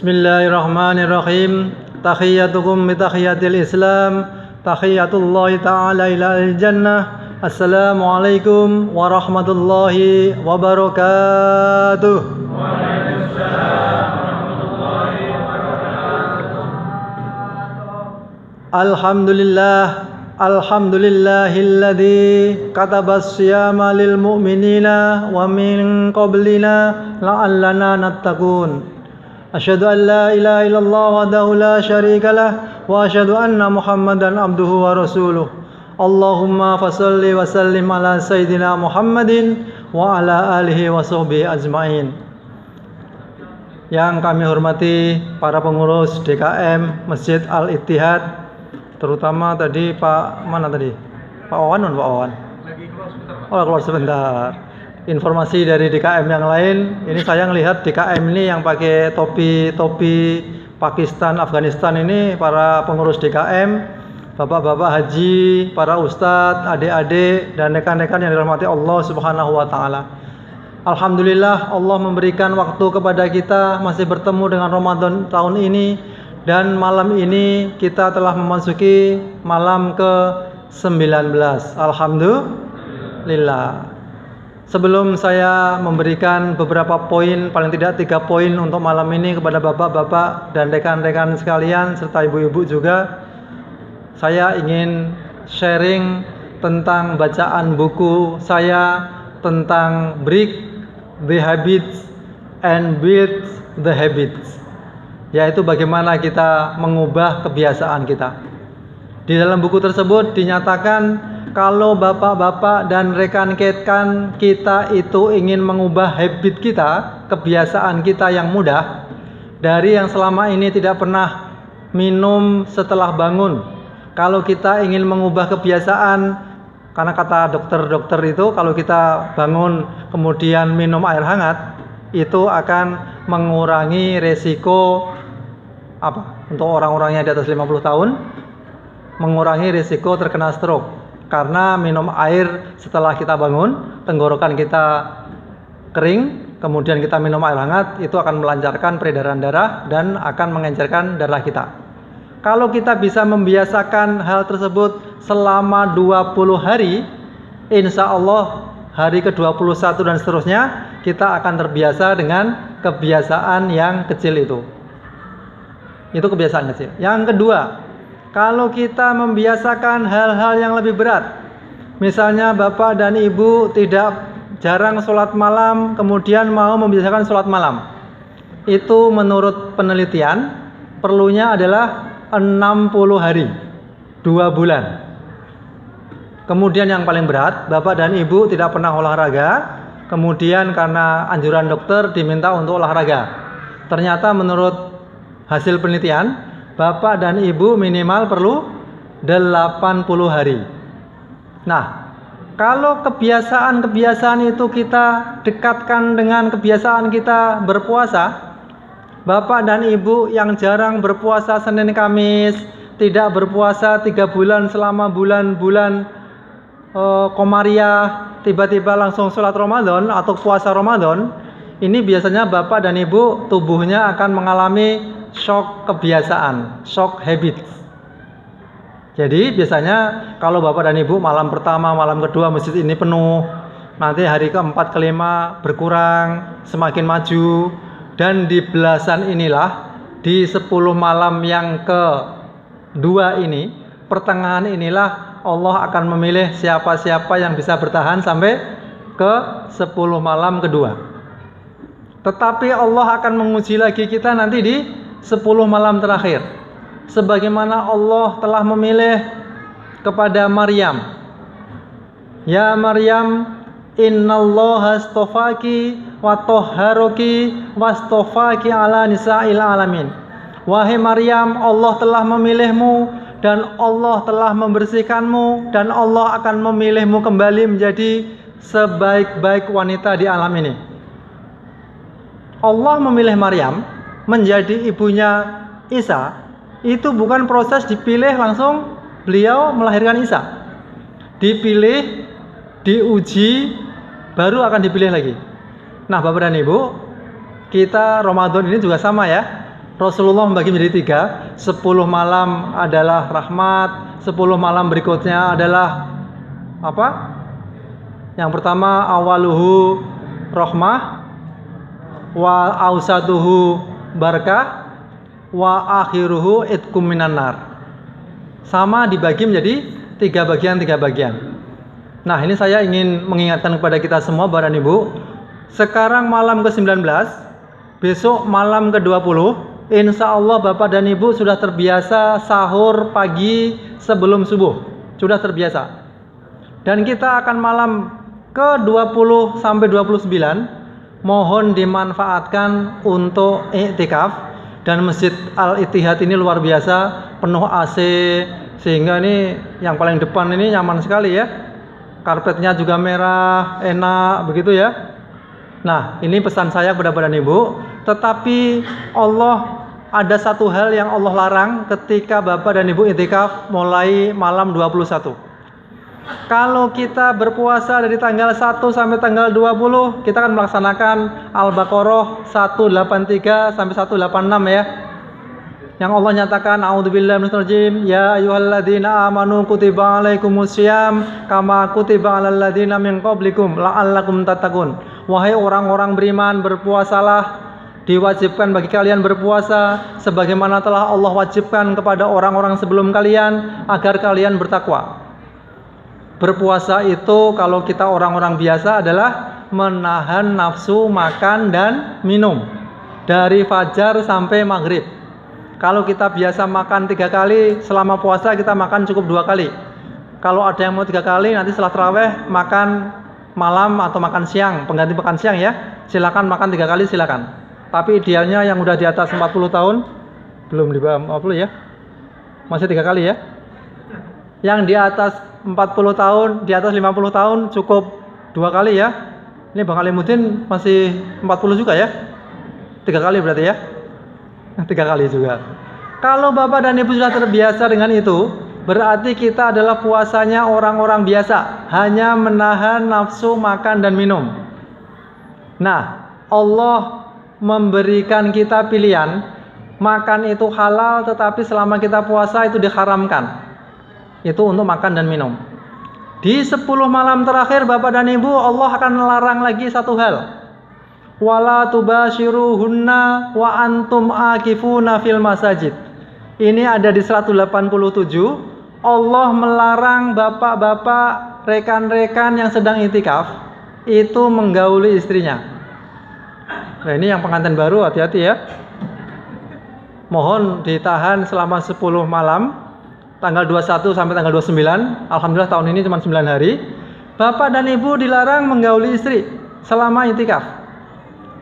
Bismillahirrahmanirrahim. Tahiyyatukum bitahiyatil Islam. Tahiyyatullahi ta'ala ilal jannah. Assalamualaikum warahmatullahi wabarakatuh. Waalaikumsalam warahmatullahi wabarakatuh. Alhamdulillahilladzi katabas siyama lil mu'minina wa min qablina la'allana nattaqun. Asyhadu an la ilaha illallah wahdahu la syarika lah wa asyhadu anna Muhammadan abduhu wa rasuluh. Allahumma fasholli wa sallim ala sayyidina Muhammadin wa ala alihi wa sahbihi ajmain. Yang kami hormati para pengurus DKM Masjid Al-Ittihad, terutama tadi Pak mana tadi? Pak Wawan, Pak Wawan. Lagi keluar sebentar, Pak. Oh, keluar sebentar. Informasi dari DKM yang lain, ini saya ngelihat DKM ini yang pakai topi Pakistan, Afghanistan ini para pengurus DKM, bapak-bapak haji, para ustadz, adik-adik dan rekan-rekan yang dirahmati Allah Subhanahu wa taala. Alhamdulillah Allah memberikan waktu kepada kita masih bertemu dengan Ramadan tahun ini, dan malam ini kita telah memasuki malam ke-19. Alhamdulillah. Sebelum saya memberikan beberapa poin, paling tidak 3 poin untuk malam ini kepada bapak-bapak dan rekan-rekan sekalian serta ibu-ibu juga, saya ingin sharing tentang bacaan buku saya tentang Break the Habits and Build the Habits, yaitu bagaimana kita mengubah kebiasaan kita. Di dalam buku tersebut dinyatakan kalau bapak-bapak dan rekan-rekan kita itu ingin mengubah habit kita, kebiasaan kita yang mudah, dari yang selama ini tidak pernah minum setelah bangun. Kalau kita ingin mengubah kebiasaan, karena kata dokter-dokter itu kalau kita bangun kemudian minum air hangat, itu akan mengurangi resiko untuk orang-orangnya di atas 50 tahun, mengurangi resiko terkena stroke. Karena minum air setelah kita bangun, tenggorokan kita kering, kemudian kita minum air hangat, itu akan melancarkan peredaran darah dan akan mengencerkan darah kita. Kalau kita bisa membiasakan hal tersebut selama 20 hari, insya Allah hari ke-21 dan seterusnya, kita akan terbiasa dengan kebiasaan yang kecil itu. Itu kebiasaan kecil. Yang kedua, kalau kita membiasakan hal-hal yang lebih berat, misalnya bapak dan ibu jarang sholat malam, kemudian mau membiasakan sholat malam, itu menurut penelitian perlunya adalah 60 hari, 2 bulan. Kemudian yang paling berat, bapak dan ibu tidak pernah olahraga, kemudian karena anjuran dokter diminta untuk olahraga. Ternyata menurut hasil penelitian, bapak dan ibu minimal perlu 80 hari. Nah, kalau kebiasaan-kebiasaan itu kita dekatkan dengan kebiasaan kita berpuasa, bapak dan ibu yang jarang berpuasa Senin Kamis, tidak berpuasa 3 bulan selama bulan-bulan Komariah, tiba-tiba langsung sholat Ramadan atau puasa Ramadan, ini biasanya bapak dan ibu tubuhnya akan mengalami shock kebiasaan, shock habit. Jadi biasanya kalau bapak dan ibu malam pertama, malam kedua masjid ini penuh, nanti hari keempat, kelima berkurang, semakin maju, dan di belasan inilah, di 10 malam yang kedua ini, pertengahan inilah Allah akan memilih siapa-siapa yang bisa bertahan sampai ke 10 malam kedua. Tetapi Allah akan menguji lagi kita nanti di 10 malam terakhir, sebagaimana Allah telah memilih kepada Maryam. Ya Maryam, innallaha astofaki wa toharoki wastofaki ala nisa'il alamin. Wahai Maryam, Allah telah memilihmu dan Allah telah membersihkanmu, dan Allah akan memilihmu kembali menjadi sebaik-baik wanita di alam ini. Allah memilih Maryam menjadi ibunya Isa, itu bukan proses dipilih langsung beliau melahirkan Isa. Dipilih, diuji, baru akan dipilih lagi. Nah, Bapak dan Ibu, kita Ramadan ini juga sama ya. Rasulullah membagi menjadi 3. 10 malam adalah rahmat, 10 malam berikutnya adalah apa? Yang pertama awaluhu rahmah, wa ausatuhu barakah, wa akhiruhu itqum minan nar. Sama dibagi menjadi 3 bagian. Nah, ini saya ingin mengingatkan kepada kita semua Bapak dan Ibu. Sekarang malam ke-19, besok malam ke-20, insya Allah Bapak dan Ibu sudah terbiasa sahur pagi sebelum subuh. Sudah terbiasa. Dan kita akan malam ke-20 sampai 29, mohon dimanfaatkan untuk iktikaf. Dan Masjid Al-Ittihad ini luar biasa, penuh AC, sehingga ini yang paling depan ini nyaman sekali ya. Karpetnya juga merah, enak begitu ya. Nah, ini pesan saya kepada Bapak dan Ibu. Tetapi Allah ada satu hal yang Allah larang ketika Bapak dan Ibu iktikaf mulai malam 21. Kalau kita berpuasa dari tanggal 1 sampai tanggal 20, kita akan melaksanakan Al-Baqarah 183 sampai 186 ya. Yang Allah nyatakan, a'udzubillahi minasyaitonir rajim, ya ayyuhalladzina amanu kutiba alaikumusiyam kama kutiba alal ladzina min qablikum la'allakum tattaqun. Wahai orang-orang beriman, berpuasalah, diwajibkan bagi kalian berpuasa sebagaimana telah Allah wajibkan kepada orang-orang sebelum kalian agar kalian bertakwa. Berpuasa itu kalau kita orang-orang biasa adalah menahan nafsu makan dan minum dari fajar sampai maghrib. Kalau kita biasa makan 3 kali, selama puasa kita makan cukup 2 kali. Kalau ada yang mau 3 kali, nanti setelah tarawih makan malam atau makan siang, pengganti makan siang ya. Silakan makan 3 kali silakan. Tapi idealnya yang udah di atas 40 tahun, belum di bawah 40 ya, masih 3 kali ya. Yang di atas 40 tahun, di atas 50 tahun cukup 2 kali ya. Ini Bang Alimuddin masih 40 juga ya. 3 kali berarti ya. 3 kali juga. Kalau Bapak dan Ibu sudah terbiasa dengan itu, berarti kita adalah puasanya orang-orang biasa, hanya menahan nafsu makan dan minum. Nah, Allah memberikan kita pilihan, makan itu halal tetapi selama kita puasa itu diharamkan. Itu untuk makan dan minum. Di 10 malam terakhir Bapak dan Ibu, Allah akan melarang lagi satu hal. Wala tubashiruhunna wa antum akifuna fil masajid. Ini ada di 187. Allah melarang bapak-bapak, rekan-rekan yang sedang iktikaf itu menggauli istrinya. Nah, ini yang pengantin baru hati-hati ya. Mohon ditahan selama 10 malam, tanggal 21 sampai tanggal 29. Alhamdulillah tahun ini cuma 9 hari. Bapak dan Ibu dilarang menggauli istri selama iktikaf.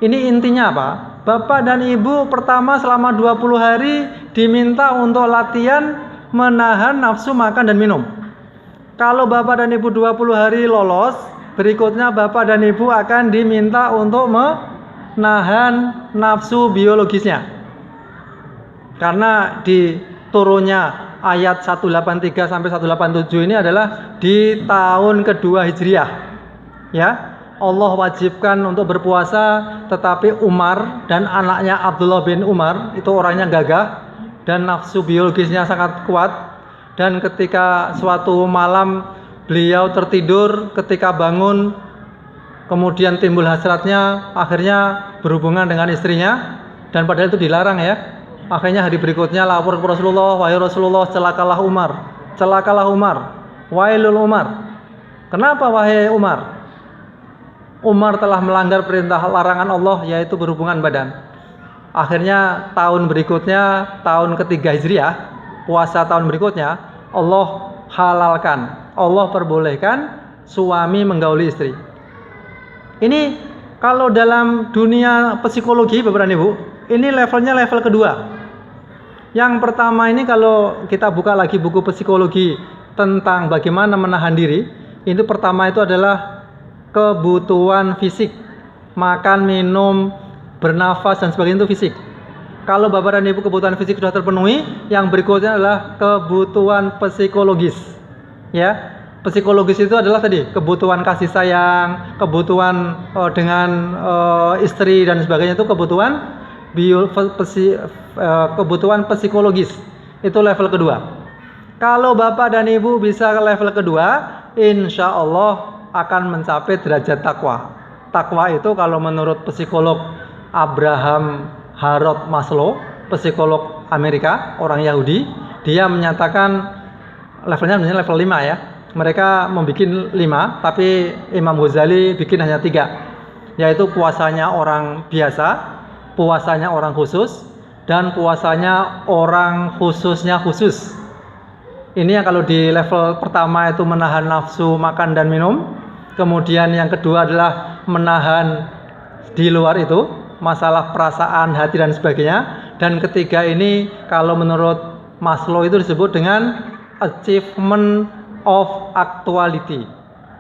Ini intinya apa? Bapak dan Ibu pertama selama 20 hari diminta untuk latihan menahan nafsu makan dan minum. Kalau Bapak dan Ibu 20 hari lolos, berikutnya Bapak dan Ibu akan diminta untuk menahan nafsu biologisnya. Karena di turunnya ayat 183 sampai 187 ini adalah di tahun kedua Hijriah. Ya. Allah wajibkan untuk berpuasa, tetapi Umar dan anaknya Abdullah bin Umar itu orangnya gagah dan nafsu biologisnya sangat kuat. Dan ketika suatu malam beliau tertidur, ketika bangun kemudian timbul hasratnya, akhirnya berhubungan dengan istrinya, dan padahal itu dilarang ya. Akhirnya hari berikutnya lapor ke Rasulullah, wahai Rasulullah, celakalah Umar, wailul Umar. Kenapa wahai Umar? Umar telah melanggar perintah larangan Allah, yaitu berhubungan badan. Akhirnya tahun berikutnya, tahun ketiga Hijriah, puasa tahun berikutnya, Allah halalkan, Allah perbolehkan suami menggauli istri. Ini kalau dalam dunia psikologi Bapak dan Ibu, ini levelnya level kedua. Yang pertama ini kalau kita buka lagi buku psikologi tentang bagaimana menahan diri, itu pertama itu adalah kebutuhan fisik, makan, minum, bernafas dan sebagainya itu fisik. Kalau Bapak dan Ibu kebutuhan fisik sudah terpenuhi, yang berikutnya adalah kebutuhan psikologis. Ya, psikologis itu adalah tadi kebutuhan kasih sayang, kebutuhan dengan istri dan sebagainya, itu kebutuhan kebutuhan psikologis. Itu level kedua. Kalau Bapak dan Ibu bisa ke level kedua, insya Allah akan mencapai derajat takwa. Takwa itu kalau menurut psikolog Abraham Harold Maslow, psikolog Amerika, orang Yahudi, dia menyatakan levelnya level 5 ya. Mereka membuat 5, tapi Imam Ghazali bikin hanya 3, yaitu puasanya orang biasa, puasanya orang khusus, dan puasanya orang khususnya khusus. Ini yang kalau di level pertama itu menahan nafsu makan dan minum, kemudian yang kedua adalah menahan di luar itu, masalah perasaan, hati dan sebagainya, dan ketiga ini kalau menurut Maslow itu disebut dengan achievement of actuality,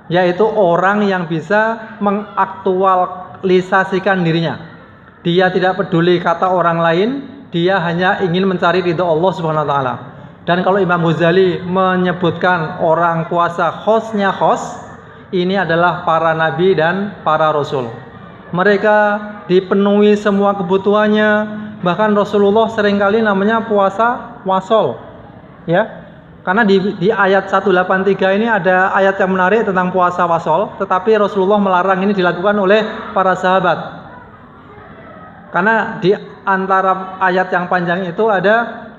yaitu orang yang bisa mengaktualisasikan dirinya. Dia tidak peduli kata orang lain, dia hanya ingin mencari ridho Allah Subhanahu wa taala. Dan kalau Imam Ghazali menyebutkan orang puasa khosnya khos, ini adalah para nabi dan para rasul. Mereka dipenuhi semua kebutuhannya, bahkan Rasulullah seringkali namanya puasa wasol, ya. Karena di ayat 183 ini ada ayat yang menarik tentang puasa wasol, tetapi Rasulullah melarang ini dilakukan oleh para sahabat. Karena di antara ayat yang panjang itu ada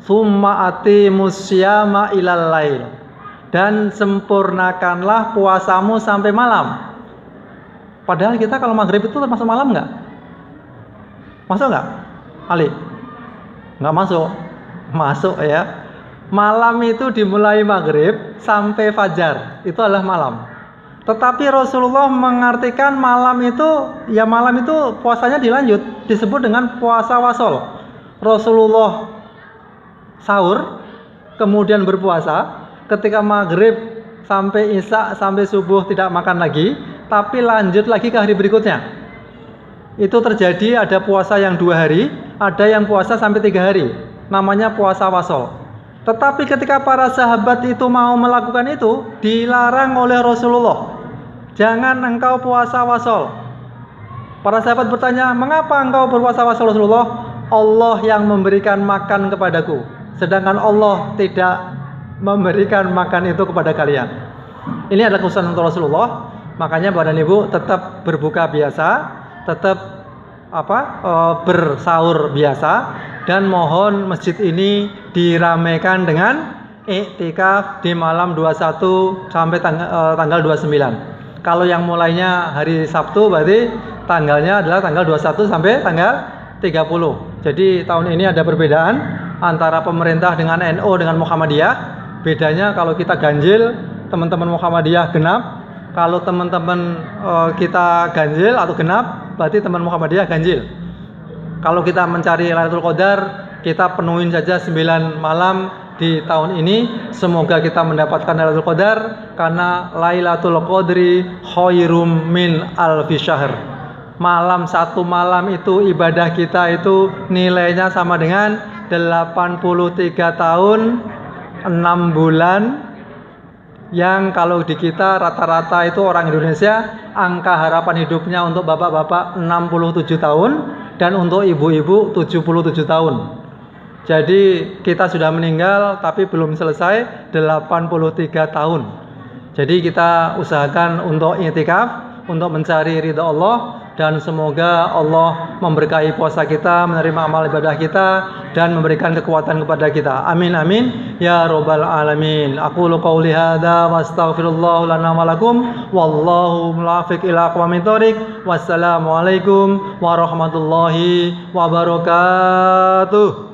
summa atimus syiyama ilal lail, dan sempurnakanlah puasamu sampai malam. Padahal kita kalau maghrib itu termasuk malam nggak? Masuk nggak, Ali? Nggak masuk. Masuk ya. Malam itu dimulai maghrib sampai fajar, itu adalah malam. Tetapi Rasulullah mengartikan malam itu, ya malam itu puasanya dilanjut, disebut dengan puasa wasol. Rasulullah sahur, kemudian berpuasa, ketika maghrib sampai isya sampai subuh tidak makan lagi, tapi lanjut lagi ke hari berikutnya. Itu terjadi, ada puasa yang 2 hari, ada yang puasa sampai 3 hari, namanya puasa wasol. Tetapi ketika para sahabat itu mau melakukan itu, dilarang oleh Rasulullah. Jangan engkau puasa wasol. Para sahabat bertanya, mengapa engkau berpuasa wasol Rasulullah? Allah yang memberikan makan kepadaku, sedangkan Allah tidak memberikan makan itu kepada kalian. Ini adalah khusus untuk Rasulullah. Makanya Bapak dan Ibu tetap berbuka biasa, tetap bersahur biasa, dan mohon masjid ini diramaikan dengan iktikaf di malam 21 sampai tanggal 29. Kalau yang mulainya hari Sabtu berarti tanggalnya adalah tanggal 21 sampai tanggal 30. Jadi tahun ini ada perbedaan antara pemerintah dengan NU dengan Muhammadiyah. Bedanya kalau kita ganjil, teman-teman Muhammadiyah genap. Kalau teman-teman kita ganjil atau genap, berarti teman Muhammadiyah ganjil. Kalau kita mencari Lailatul Qadar, kita penuhin saja 9 malam di tahun ini. Semoga kita mendapatkan Lailatul Qadar, karena Lailatul Qadri khairum min alfi syahr. Malam 1 malam itu ibadah kita itu nilainya sama dengan 83 tahun 6 bulan. Yang kalau di kita rata-rata itu orang Indonesia, angka harapan hidupnya untuk bapak-bapak 67 tahun dan untuk ibu-ibu 77 tahun. Jadi kita sudah meninggal tapi belum selesai 83 tahun. Jadi kita usahakan untuk i'tikaf, untuk mencari ridha Allah, dan semoga Allah memberkahi puasa kita, menerima amal ibadah kita, dan memberikan kekuatan kepada kita. Amin amin ya rabbal alamin. Aqulu qauli hadza wa astaghfirullah lana wa lakum wallahu muwaffiq ila aqwamit thoriq. Wassalamualaikum warahmatullahi wabarakatuh.